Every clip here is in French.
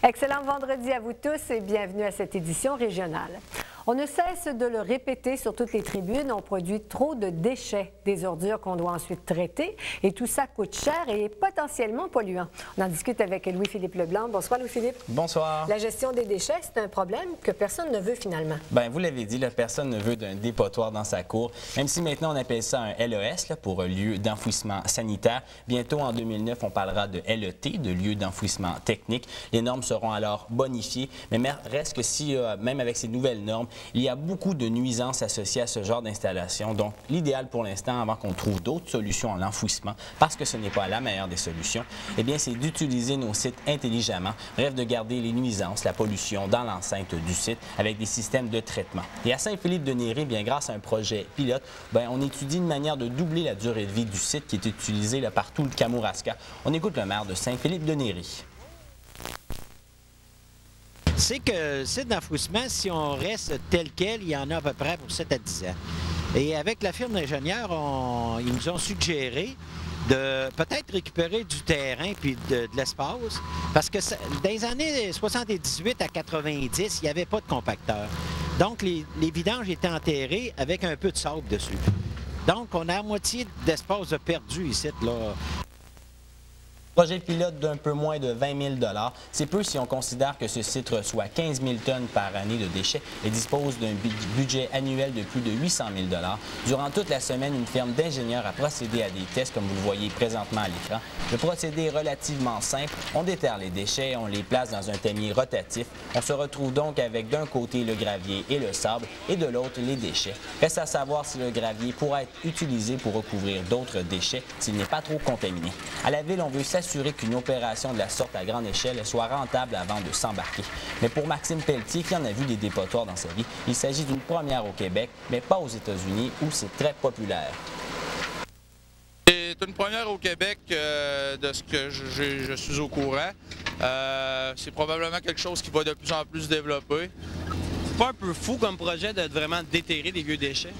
Excellent vendredi à vous tous et bienvenue à cette édition régionale. On ne cesse de le répéter sur toutes les tribunes, on produit trop de déchets, des ordures qu'on doit ensuite traiter et tout ça coûte cher et est potentiellement polluant. On en discute avec Louis-Philippe Leblanc. Bonsoir Louis-Philippe. Bonsoir. La gestion des déchets, c'est un problème que personne ne veut finalement. Bien, vous l'avez dit, personne ne veut d'un dépotoir dans sa cour, même si maintenant on appelle ça un LES pour lieu d'enfouissement sanitaire. Bientôt en 2009, on parlera de LET, de lieu d'enfouissement technique. Les normes seront alors bonifiées, mais reste que si, même avec ces nouvelles normes, il y a beaucoup de nuisances associées à ce genre d'installation. Donc, l'idéal pour l'instant, avant qu'on trouve d'autres solutions à l'enfouissement, parce que ce n'est pas la meilleure des solutions, eh bien, c'est d'utiliser nos sites intelligemment. Bref, de garder les nuisances, la pollution dans l'enceinte du site avec des systèmes de traitement. Et à Saint-Philippe-de-Néry, bien, grâce à un projet pilote, bien, on étudie une manière de doubler la durée de vie du site qui est utilisé là, par tout le Kamouraska. On écoute le maire de Saint-Philippe-de-Néry. C'est que le site d'enfouissement, si on reste tel quel, il y en a à peu près pour 7 à 10 ans. Et avec la firme d'ingénieurs, ils nous ont suggéré de peut-être récupérer du terrain puis de l'espace, parce que dans les années 78 à 90, il n'y avait pas de compacteur. Donc, les vidanges étaient enterrés avec un peu de sable dessus. Donc, on a à moitié d'espace de perdu ici, là. Projet pilote d'un peu moins de 20 000 $. C'est peu si on considère que ce site reçoit 15 000 tonnes par année de déchets et dispose d'un budget annuel de plus de 800 000 $. Durant toute la semaine, une firme d'ingénieurs a procédé à des tests, comme vous le voyez présentement à l'écran. Le procédé est relativement simple. On déterre les déchets, on les place dans un tamier rotatif. On se retrouve donc avec d'un côté le gravier et le sable et de l'autre les déchets. Reste à savoir si le gravier pourra être utilisé pour recouvrir d'autres déchets s'il n'est pas trop contaminé. À la ville, on veut s'assurer qu'une opération de la sorte à grande échelle soit rentable avant de s'embarquer. Mais pour Maxime Pelletier, qui en a vu des dépotoirs dans sa vie, il s'agit d'une première au Québec, mais pas aux États-Unis où c'est très populaire. C'est une première au Québec de ce que je suis au courant. C'est probablement quelque chose qui va de plus en plus se développer. C'est pas un peu fou comme projet de vraiment déterrer des vieux déchets?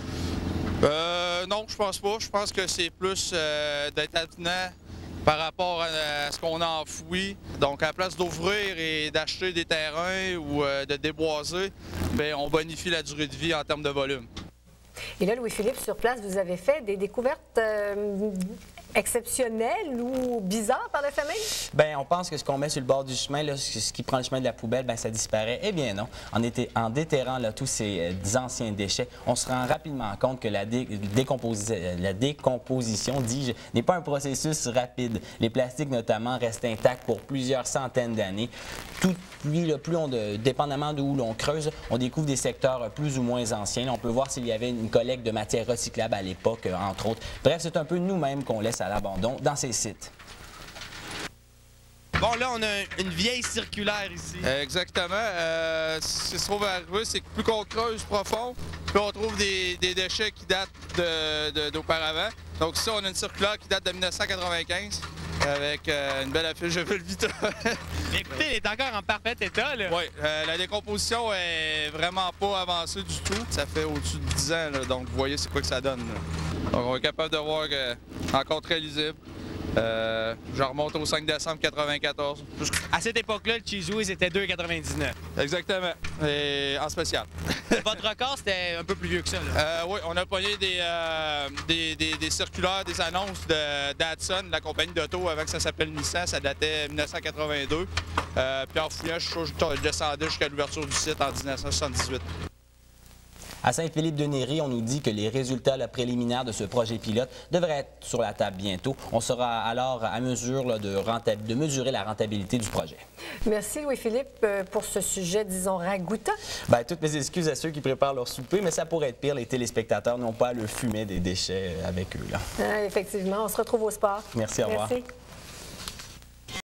Non, je pense pas. Je pense que c'est plus d'être avenant par rapport à ce qu'on a enfoui. Donc, à la place d'ouvrir et d'acheter des terrains ou de déboiser, bien, on bonifie la durée de vie en termes de volume. Et là, Louis-Philippe, sur place, vous avez fait des découvertes exceptionnelles ou bizarres par le famille? Bien, on pense que ce qu'on met sur le bord du chemin, là, ce qui prend le chemin de la poubelle, bien, ça disparaît. Eh bien non. En déterrant là, tous ces anciens déchets, on se rend rapidement compte que la décomposition, dis-je, n'est pas un processus rapide. Les plastiques, notamment, restent intacts pour plusieurs centaines d'années. Dépendamment de où l'on creuse, on découvre des secteurs plus ou moins anciens. Là, on peut voir s'il y avait une collecte de matières recyclables à l'époque, entre autres. Bref, c'est un peu nous-mêmes qu'on laisse à l'abandon dans ces sites. Bon, là, on a une vieille circulaire ici. Exactement. Ce qui se trouve à arriver, c'est que plus qu'on creuse profond, plus on trouve des déchets qui datent d'auparavant. Donc ici, on a une circulaire qui date de 1995 avec une belle affiche de Velvita. Mais écoutez, elle est encore en parfait état, là. Oui, la décomposition est vraiment pas avancée du tout. Ça fait au-dessus de 10 ans, là, donc vous voyez c'est quoi que ça donne, là. Donc on est capable de voir encore très lisible. Je remonte au 5 décembre 1994. À cette époque-là, le Cheese Whiz était 2,99. Exactement, et en spécial. Votre record, c'était un peu plus vieux que ça, là. Oui, on a pogné des circulaires, des annonces d'Hudson, la compagnie d'auto, avant que ça s'appelle Nissan. Ça datait 1982. Puis en fouillant, je descendais jusqu'à l'ouverture du site en 1978. À Saint-Philippe-de-Néry, on nous dit que les résultats préliminaires de ce projet pilote devraient être sur la table bientôt. On sera alors à mesure là, de mesurer la rentabilité du projet. Merci Louis-Philippe pour ce sujet, disons, ragoûtant. Bien, toutes mes excuses à ceux qui préparent leur souper, mais ça pourrait être pire. Les téléspectateurs n'ont pas à le fumer des déchets avec eux. Là. Effectivement, on se retrouve au sport. Merci, au revoir. Merci.